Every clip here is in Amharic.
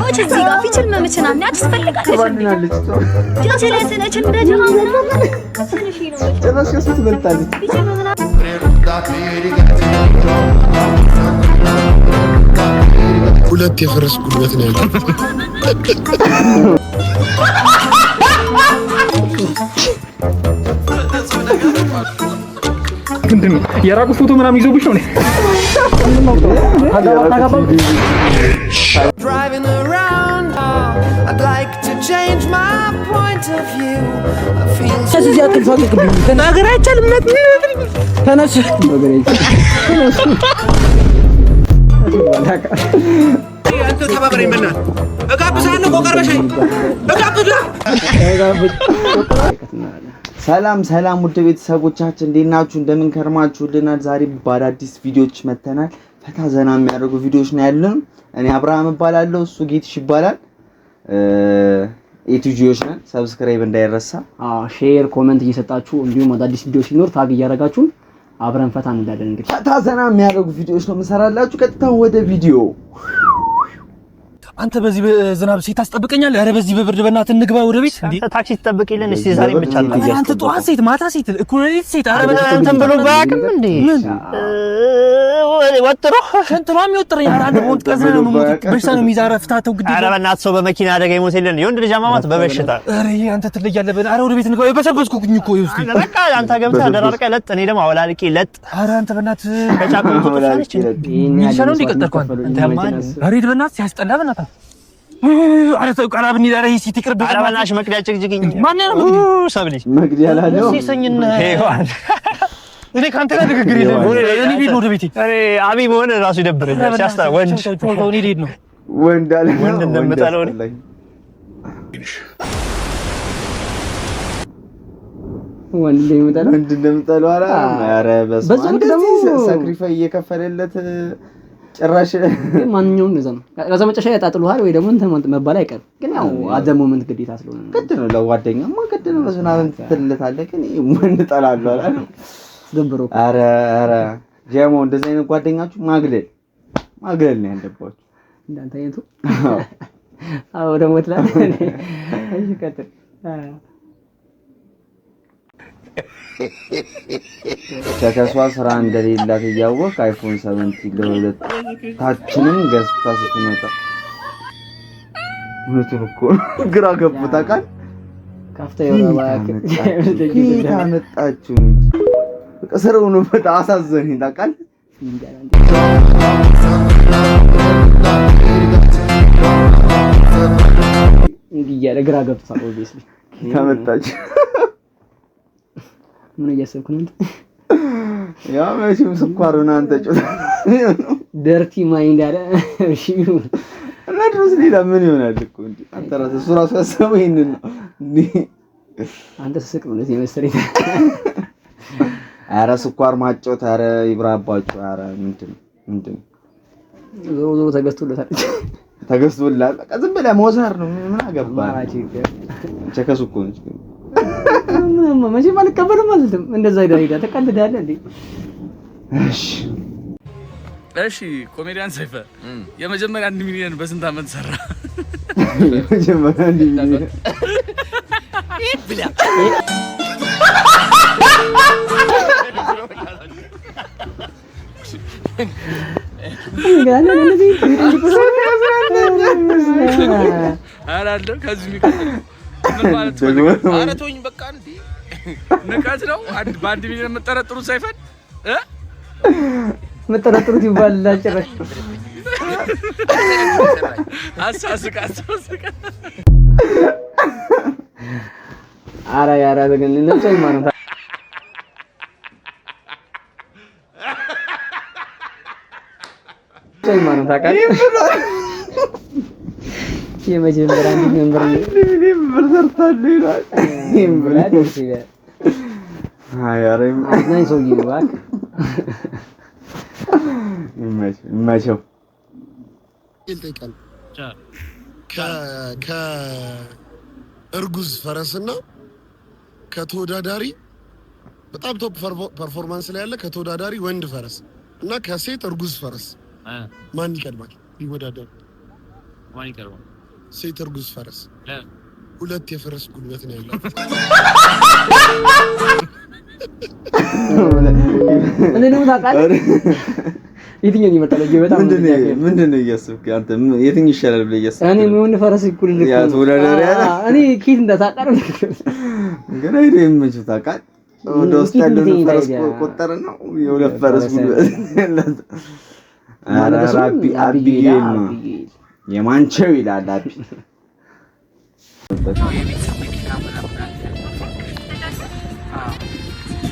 وش الزيغة في كلمة متنا منها تسفلقالش جات لي سنة كلمة جهانا ጭራሽ ከሱ ትበልጣለች ሁለት የፈረስ ጉልበት ነው ያለው ምንድነው የራቁ ፎቶ ምናምን ይዞብሽ ነው Driving around I'd like to change my point of view I feel so እዚህ አትልፋቅብኝ ተናገር አይቻልም ተነስ ነገር አንተ ተባበረኝ በእናትህ እጋብዛለሁ ቆቀርበሽኝ ሰላም ሰላም ውድ ቤተሰቦቻችን እንዴት ናችሁ እንደምን ከርማችሁልናል ዛሬ በአዳዲስ ቪዲዮዎች መተናል ፈታ ዘና የሚያደርጉ ቪዲዮዎች ነው ያሉን እኔ አብርሃም እባላለሁ እሱ ጌትሽ ይባላል ኤቱጂዎች ነን ሰብስክራይብ እንዳይረሳ ሼር ኮሜንት እየሰጣችሁ እንዲሁም አዳዲስ ቪዲዮ ሲኖር ታግ እያደረጋችሁ አብረን ፈታ እንላለን እንግዲህ ፈታ ዘና የሚያደርጉ ቪዲዮዎች ነው የምሰራላችሁ ቀጥታ ወደ ቪዲዮ አንተ በዚህ ዝናብ ሴት አስጠብቀኛል አረ በዚህ በብርድ በእናትህ እንግባ ወደ ቤት እንዴ ታክሲ ተጠብቀኝልን እስቲ ዛሬ ብቻ ነው አንተ ጧት ሴት ማታ ሴት እኩሌት ሴት አረ እንትን ብሎ ባያቅም እንዴ ወጥሮ ከንትሯ የሚወጥረኝ አረ አንተ ወጥ ከዘነ ነው በሽታ ነው የሚዛራ ፍታተው ግዴታ አረ በእናትህ ሰው በመኪና አደጋ ይሞትልን የወንድ ልጅ አማማት በበሽታ አረ አንተ ትለያለህ አረ ወደ ቤት እንግባ በሰበስኩኝ እኮ ይውስቲ በቃ አንተ ገብተህ አደራርቀህ ለጥ እኔ ደግሞ አወላልቄ ለጥ አረ አንተ በእናትህ ከጫቁ ተጣለች ይሻለው እንዲቀጠርኩ አንተ ማን አሬድ በእናትህ ሲያስጠላ በእናትህ አረ ተው ቀራብኒ ዳረ ይሲ ትቅርብ አረ በእናትህ መቅዲያ ጭቅጭቅኝ ማን ነው ሰብልኝ መግዲያ ላለው ሲሰኝና እኔ ካንተ ጋር ንግግር የለም እኔ ቤት ነው ወደ ቤቴ አሬ አቢ መሆን ራሱ ይደብረኛል ሲያስጠላ ወንድ እኔ ልሄድ ነው ወንድ አለ ወንድ እንደምጠለው ወንድ እንደምጠለው አረ በስመ ደግሞ ሳክሪፋይ እየከፈለለት ጭራሽ ማንኛውም ነው ዘመን ከዛ መጨረሻ ያጣጥሉሃል ወይ ደግሞ እንትን መባል አይቀር ግን ያው አደ ሞመንት ግዴታ ስለሆነ ግድ ነው ለጓደኛማ ግድ ነው ለዝናብን ትልታለህ ግን ወንድ ጠላለሁ አለ ደብሮ አረ ጀሞ እንደዚህ አይነት ጓደኛችሁ ማግለል ነው ያለባችሁ እንዳንተ አይነቱ አዎ ደግሞ ትላል እሺ ቀጥል ተከሷ ስራ እንደሌላት እያወቅ አይፎን 17 ለሁለት ታችንም ገዝታ ስትመጣ እውነቱን እኮ ግራ ገብታ ቃል ካፍታ ይወራባክ ታመጣችሁ በቃ ስራው ነው በጣም አሳዘነኝ ታውቃል እንግዲህ ያለ ግራ ገብታ ኦብቪስሊ ታመጣች ምን እያሰብኩ ነው ያ መቼም ስኳሩን አንተ ጮህ ደርቲ ማይንድ አለ እሺ እና ድረስ ሌላ ምን ይሆናል እኮ እንዴ አንተ ራስህ እሱ ራሱ ያሰበው ይሄንን ነው እንዴ አንተ ስስቅ ነው ለዚህ መሰለኝ አረ ስኳር ማጮት አረ ይብራባችሁ አረ ምንድን ዞሮ ተገዝቶለታል በቃ ዝም ብለህ ሞዛር ነው ምን አገባ ቸከሱ እኮ ነው መቼም አልቀበልም ማለትም እንደዛ ሄዳ ተቀልዳለህ እንዴ እሺ ኮሜዲያን ሰይፈ የመጀመሪያ 1 ሚሊዮን በስንት አመት ሰራ የመጀመሪያ 1 ሚሊዮን ብላ አራለ ከዚህ የሚቀጥል ምን ማለት ነው አረ ተውኝ በቃ እንዴ ንቀት ነው በ1 ሚሊዮን መጠረጥሩ ሳይፈን መጠረጥሩት ይባላል ጭራሽ አሳስቃ አራ ያራ ግን ነው ማለት ማለት ታውቃለህ የመጀመሪያ ነበር ሰርታለሁ ይላል ይምብላል ይችላል አይ አረም ናይ ሰው ይባክ ማቸው ይልጠቃል ከእርጉዝ ፈረስና ከተወዳዳሪ በጣም ቶፕ ፐርፎርማንስ ላይ ያለ ከተወዳዳሪ ወንድ ፈረስ እና ከሴት እርጉዝ ፈረስ ማን ይቀድማል? ይወዳደሩ። ማን ይቀድማል? ሴት እርጉዝ ፈረስ። ሁለት የፈረስ ጉልበት ነው ያለው። እኔ ነው ታውቃለህ። የትኛው ይመጣል? በጣም ምንድነው እያሰብክ አንተ? የትኛው ይሻላል ብለህ እያሰብክ? እኔ ምን ፈረስ ይኩል ልክ ያ ተወዳዳሪ ያለ እኔ ኬት እንደታቀረ ግን አይደለም መቼ ታውቃለህ? ወደ ውስጥ ያለው ፈረስ ቆጠረ ነው የሁለት ፈረስ ጉልበት ማለት አቢጌል ነው የማንቸው ይላል አቢ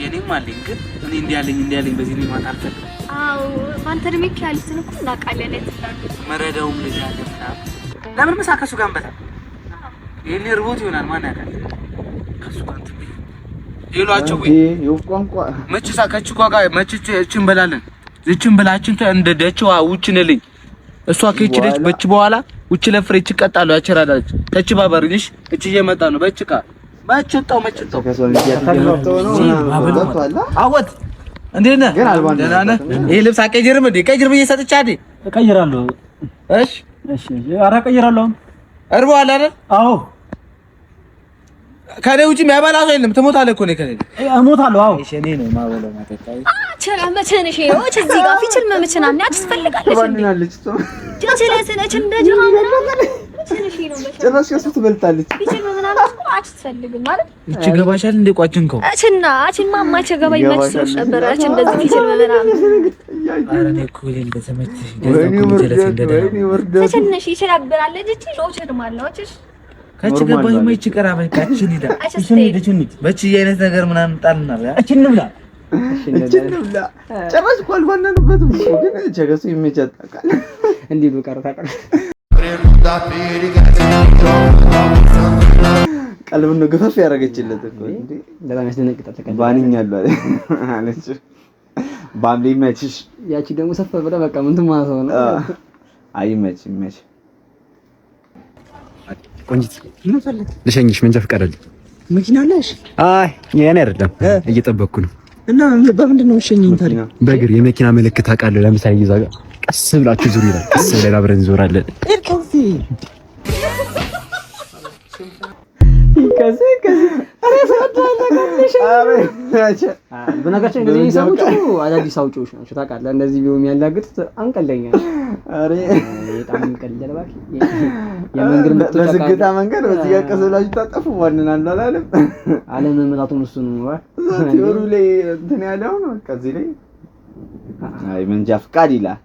የኔም አለኝ ግን እኔ እንዲያለኝ በዚህ ነው ማታል። አዎ አንተ ደም ይካልስን እኮ እናቃለን እትላሉ መረዳውም ልጅ አለ ምናምን ለምን ምሳ ከሱ ጋር እንበላ የኔ ርቦት ይሆናል ማን ያውቃል ከሱ ጋር እንትን ይሏቸው ወይ የቋንቋ መችሳ ከቹ ጋር መችች እቺን በላለን እቺን በላችን እንደ ደችዋ ውጭ ነልኝ እሷ ከእቺ በች በኋላ ውጭ ለፍሬ ይቀጣሉ ያቸራዳች እቺ ባበርልሽ እቺ እየመጣ ነው በጭቃ መችጣው አወት እንዴት ነህ? ደህና ነህ? ይሄ ልብስ አቀይርም እንዴ? ቀይር ብዬ ሰጥቻለሁ አይደል? እቀይራለሁ። እሺ እሺ ኧረ እቀይራለሁ። እርቦሃል አይደል? አዎ ከኔ ውጪ የሚያበላ ሰው የለም። ትሞታለህ እኮ ነው ከኔ እሞታለሁ። አዎ እሺ እኔ ነው ማበላው ማተካይ ቸራ መቸነሽ ይወች እዚህ ጋር ፊችል መመቸናና ትፈልጋለች ባንናለች ጾም ጀለሰነች እንደ ጀሃነም መቸነሽ ነው መቸነሽ ጭራሽ ከሱ ትበልጣለች። ፊችል መመናለች እኮ አትፈልግም ማለት እቺ ገባሻል እንደ ቋጭንከው አችና ማማቸ ገባ ይመችሽ ነበር አች እንደዚህ ፊችል መመናም አረኔ እኮ እንደተመቸሽ ጀለሰ እንደደረሰ ተቸነሽ ይችላልብራለች እቺ ሎቸር ማለውች ካቺ ገባኝ ማይቺ ቀራበ ካቺ ሊዳ እሺ ልጅኒ በቺ አይነት ነገር ምናምን ጣልና እቺን ብላ ጭራሽ እኮ አልባነንበትም እኮ ግን ቸገሱ ይመቻታል እንዴ በቀር ታቀር ቀልብን ነው ገፈፍ ያረጋችለት እኮ እንዴ በጣም ያስደነግጣል። ተቀበል ባንኛለሁ አለች ባምሊ መችሽ ያቺ ደግሞ ሰፈ ብለ በቃ ምን ትማሰው ነው አይመችም መች ቆንጂት ምን ፈልግ ልሸኝሽ መንጃ ፈቃድ አለኝ መኪና አለሽ አይ የኔ አይደለም እየጠበቅኩ ነው እና በምንድን ነው የምትሸኘኝ ታዲያ በእግር የመኪና ምልክት አውቃለሁ ለምሳሌ ይዛ ቀስ ብላችሁ ዙር ይላል ቀስ ብለን አብረን እንዞራለን ከዚህ አረ ፈዳለሽ በነገራችን እንደዚህ ሰዎች አዳዲስ አውጪዎች ናቸው ታውቃለህ እንደዚህ ቢሆን ያላግጥ አንቀለኛ አረ በጣም ቀለለ ባክ የመንገድ ለዝግታ መንገድ እዚህ ጋር ቀሰላችሁ ታጠፉ ዋንናል አላለም አለመመጣቱም እሱ ነው ቲዮሪ ላይ እንትን ያለው ነው ከዚህ ላይ አይ መንጃ ፈቃድ ይላል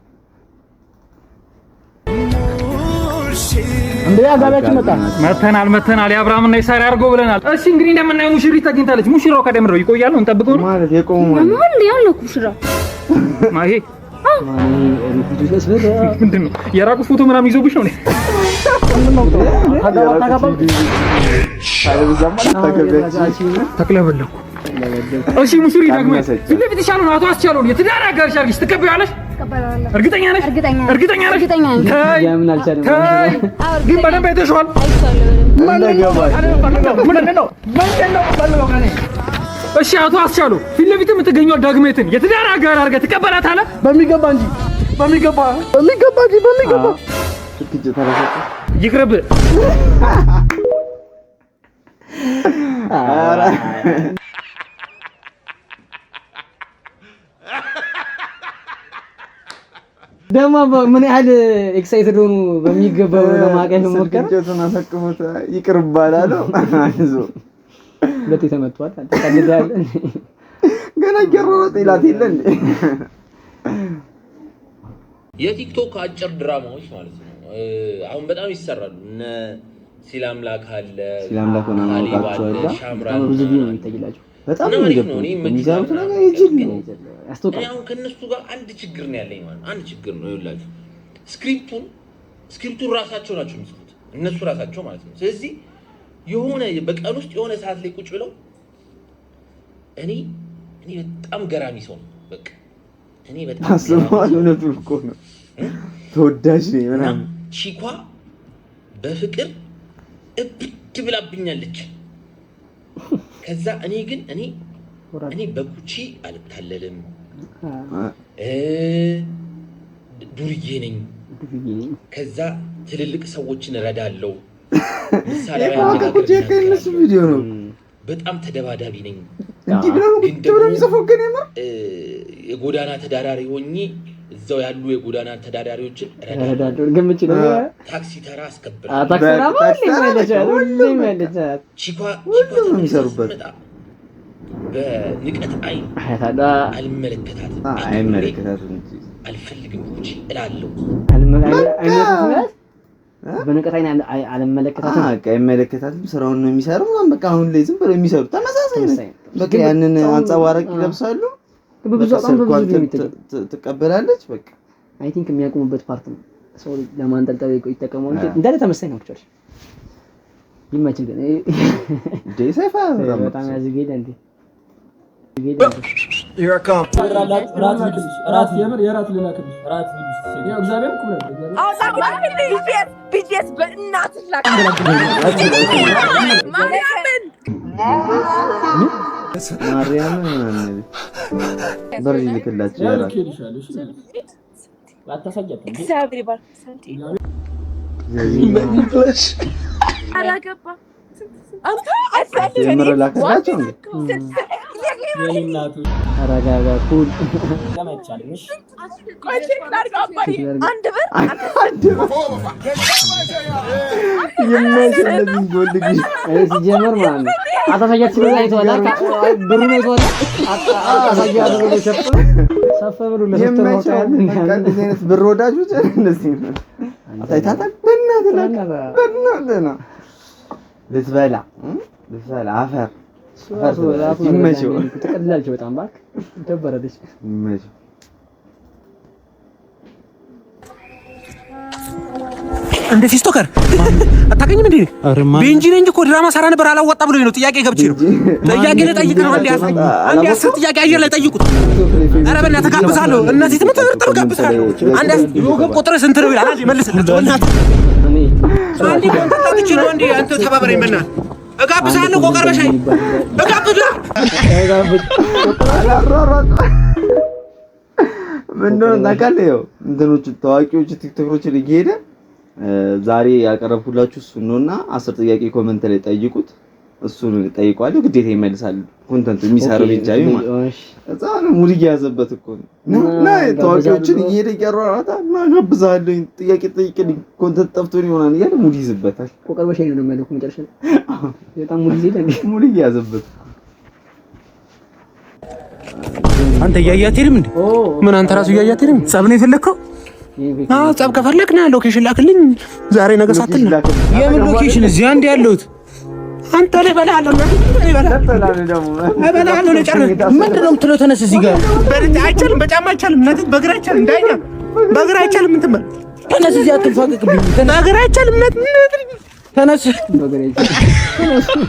እንዴ አጋባችን መተናል የአብርሃምና የሳራ አድርገው ብለናል። እሺ እንግዲህ እንደምናየው ሙሽሪት ተገኝታለች። ሙሽራው ከደምረው ይቆያሉ እንጠብቀው ነው ማለት የቆሙ ማለት ምን ያለው ሙሽራ ማሂ ምንድን ነው የራቁት ፎቶ ምናምን ይዞብሽ ነው ተክለበለኩ እሺ ሙሽሪት ደግሞ ፊት ይሻሉ ነው አቶ አስቻለው የትዳር አጋርሽ አድርግሽ ትቀበያለሽ እርግጠኛ ነሽ ያምን አልቻለም ግን በደንብ አይተሽዋል እሺ አቶ አስቻለው ፊት ለፊት የምትገኘው ዳግሜትን የትዳር አጋር አድርገህ ትቀበላታለህ በሚገባ እንጂ በሚገባ ይቅርብ ደማ ምን ያህል ኤክሳይትድ ሆኑ በሚገባው ለማቀፍ ሞከረ ተናፈቅሁት ይቅርባላል አይዞ ለቴ ተመቷል ተቀደዳል ገና ገሮት ይላት ይለን የቲክቶክ አጭር ድራማዎች ማለት ነው አሁን በጣም ይሰራሉ እነ ሲላምላክ አለ ሲላምላክ ነው ማለት ሻምራን ብዙ ቪዲዮ ነው የሚታይላችሁ በጣም ነው የሚዛሩት ነገር ይጅል ነው ያስተውቃል አሁን ከነሱ ጋር አንድ ችግር ነው ያለኝ ማለት አንድ ችግር ነው ይላችሁ ስክሪፕቱን ራሳቸው ናቸው የሚጽፉት እነሱ ራሳቸው ማለት ነው ስለዚህ የሆነ በቀን ውስጥ የሆነ ሰዓት ላይ ቁጭ ብለው እኔ በጣም ገራሚ ሰው ነው በቃ እኔ በጣም አስማው ነው እኮ ነው ተወዳጅ ነኝ ምናምን ቺኳ በፍቅር እብድ ብላብኛለች ከዛ እኔ እኔ በኩቺ አልታለልም። ዱርዬ ነኝ። ከዛ ትልልቅ ሰዎችን እረዳለሁ። ምሳሌ ቪዲዮ ነው። በጣም ተደባዳቢ ነኝ። እንዲህ ብለው የሚጽፈው ግን የጎዳና ተዳዳሪ ሆኜ እዛው ያሉ የጎዳና ተዳዳሪዎችን እረዳለሁ። ገምቼ ነው ታክሲ ተራ አስከብር ቺኳ የሚሰሩበት በንቀት አይን አልመለከታትም። አልፈልግም እንጂ እላለሁ። በንቀት አይን አልመለከታትም። አይመለከታትም። ስራውን ነው የሚሰራው። በቃ አሁን ላይ ዝም ብለው የሚሰሩት ተመሳሳይ ነው። በቃ ያንን አንጸባራቂ ይለብሳሉ። በብዙ ትቀበላለች። በቃ አይ ቲንክ የሚያቆሙበት ፓርት ነው። ሰው ለማንጠልጠል ይጠቀመው እንጂ እንዳለ ተመሳሳይ ነው። ብቻ ይመችል ግን ደይሰፋ በጣም ያዝገኝ እንዴ Here I come. ራት የምር የራት ልላክልሽ ራት ቪዲዮስ ያው እግዚአብሔር እኮ ነው ቢጂኤስ በእናትህ ላክ ማርያምን በር ይልክላችሁ ያራል አታሳያት እንዴ እግዚአብሔር ይባርክ ሰንቲ አላገባ አንተ የምር ላክላችሁ የኔናቱ አረጋጋ ኩል ለማይቻልሽ ቆይ ቼክ ላድርግ አባሪ አንድ ብር የማይሰለኝ ጎልድግ ሲጀመር ማለት ነው። አታሳያት ሲበዛ ይተዋል ብሩ ነው ይተዋል አታሳያት ብሎ ሸፍቶ ሰፈ ብሎ ለሰፈር ወጣ ያለ እንደዚህ አይነት ብር ወዳጆች እንደዚህ ነው። አታይታታ በእናትህ ነው ልትበላ አፈር ይመቸው ተቀላልች በጣም ባክ ተበረደች ይመቸው እንደ ቲክቶከር አታገኝም እንዴ? ቤንጂ ነኝ እኮ ድራማ ሰራ ነበር አላወጣ ብሎኝ ነው። ጥያቄ ገብቼ ነው ጥያቄ ለጠይቅ ነው። አንድ አስር ጥያቄ አየር ላይ ጠይቁት። ኧረ በእናትህ ጋብዛለሁ። እነዚህ ትምጥሩ ጋብዛለሁ። አንድ የወገብ ቁጥር ስንት ነው ይላል። አንዴ መልስልኝ በእናትህ አንዴ ኮንታክት ነው። አንዴ አንተ ተባበረኝ በእናትህ እጋብዛለሁ። ቆቀርበሻይ ምንድነው ታውቃለህ? ያው እንትኖቹ ታዋቂዎቹ ቲክቶከሮች እየሄደ ዛሬ ያቀረብኩላችሁ እሱን ነውና 10 ጥያቄ ኮሜንት ላይ ጠይቁት። እሱን ጠይቋለሁ ግዴታ ይመልሳል። ኮንተንት የሚሰራው ቢጃይ ማለት እዛ ነው። ሙድ ያዘበት እኮ ነው። ታዋቂዎችን እየሄደ ያሯራታ ማጋብዛለሁ። ጥያቄ ጠይቅልኝ ኮንተንት ጠፍቶኝ ይሆናል እያለ ሙድ ይዝበታል። ቆቀርበሻይ ነው ማለት ነው። መጨረሻ በጣም ሙድ ይዘኝ ሙድ ያዘበት አንተ እያያት ሄድም እንዴ? ምን አንተ ራሱ እያያት ሄድም? ጸብ ነው የፈለከው? አዎ ጸብ ከፈለክና ሎኬሽን ላክልኝ ዛሬ ነገ ሳትል ነው። የምን ሎኬሽን? እዚህ አንድ ያለሁት አንተ ላይ በላለው ነው በላለው ነው ጨርስ። ምንድን ነው የምትለው? ተነስ እዚህ ጋር አይቻልም። በጫማ አይቻልም። እናት በእግር አይቻልም። እንዳይኛ በእግር አይቻልም። እንትን በል ተነስ። እዚህ አትፋቀቅብኝ። በእግር አይቻልም። እናት ተነስ። በእግር አይቻልም።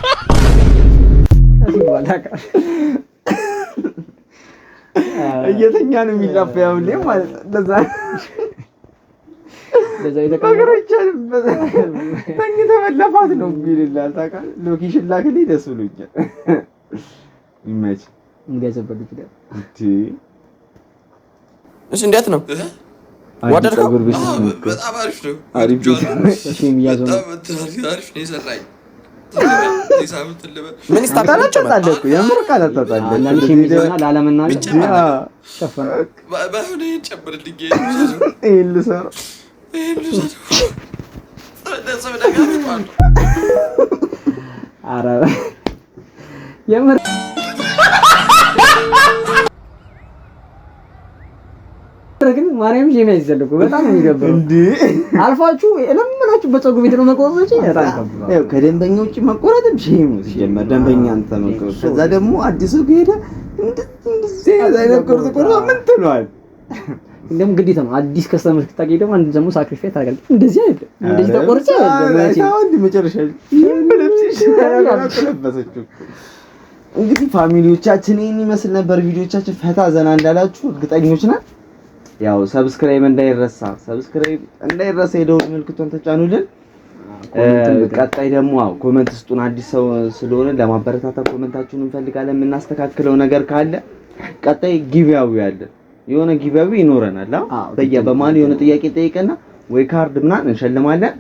እየተኛ ነው የሚላፈው ነው ማለት እንደዛ በገራቻን ተኝተህ መለፋት ነው የሚልላት ታውቃለህ። ሎኬሽን ላክልኝ ደስ ብሎኛል። ይመች እንገዘበሉ ይችላል እንዴ? እሺ እንዴት ነው ወደድከው? በጣም አሪፍ ነው። አሪፍ ነው። እሺ የሚያዘው አሪፍ ነው የሰራኝ ምን ይስታታላችሁ? ታለቁ የምር ቃላት ታጣለ አንዳንድ ሺሚዘና ለዓለምናል ሸፈነ ባይሆን ይጨምርልኝ ይልሰራ አረ የምር ግን ማርያም ጄማ ይዘልኩ በጣም የሚገበው እንዴ አልፋችሁ ለምናችሁ በፀጉር ቤት ነው መቆረጥ ይችላል። ያው ከደንበኛ ውጪ መቆረጥም ሼም ነው ሲጀመር። ደንበኛ አንተ መቆረጥ ከዛ ደግሞ አዲሱ ከሄደ እንደዚህ አይነት ቆርጦ ምን ትሏል? እንደም ግዴታ ነው። አዲስ ከስተመር ከተገኘ ደግሞ አንድ ደግሞ ሳክሪፋይስ ታደርጋለህ። እንደዚህ አይደል? እንደዚህ ተቆርጬ አይደል? መጨረሻ እንግዲህ ፋሚሊዎቻችን ይሄን ይመስል ነበር። ቪዲዮቻችን ፈታ ዘና እንዳላችሁ እርግጠኞች ነን። ያው ሰብስክራይብ እንዳይረሳ የደውል ምልክቱን ተጫኑልን። ቀጣይ ደግሞ ኮሜንት ስጡን። አዲስ ሰው ስለሆነ ለማበረታታት ኮሜንታችሁን እንፈልጋለን። የምናስተካክለው ነገር ካለ ቀጣይ ጊቭአዌ አለ። የሆነ ጊቭአዌ ይኖረናል። በመሀል የሆነ ጥያቄ ጠይቀና ወይ ካርድ ምናምን እንሸልማለን።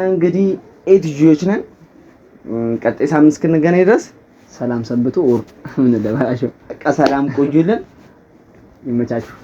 እንግዲህ ኤትጂዎች ነን። ቀጣይ ሳምንት እስክንገናኝ ድረስ ሰላም ሰንብቱ። ምን ለባላችሁ በቃ ሰላም ቆዩልን። ይመቻችሁ።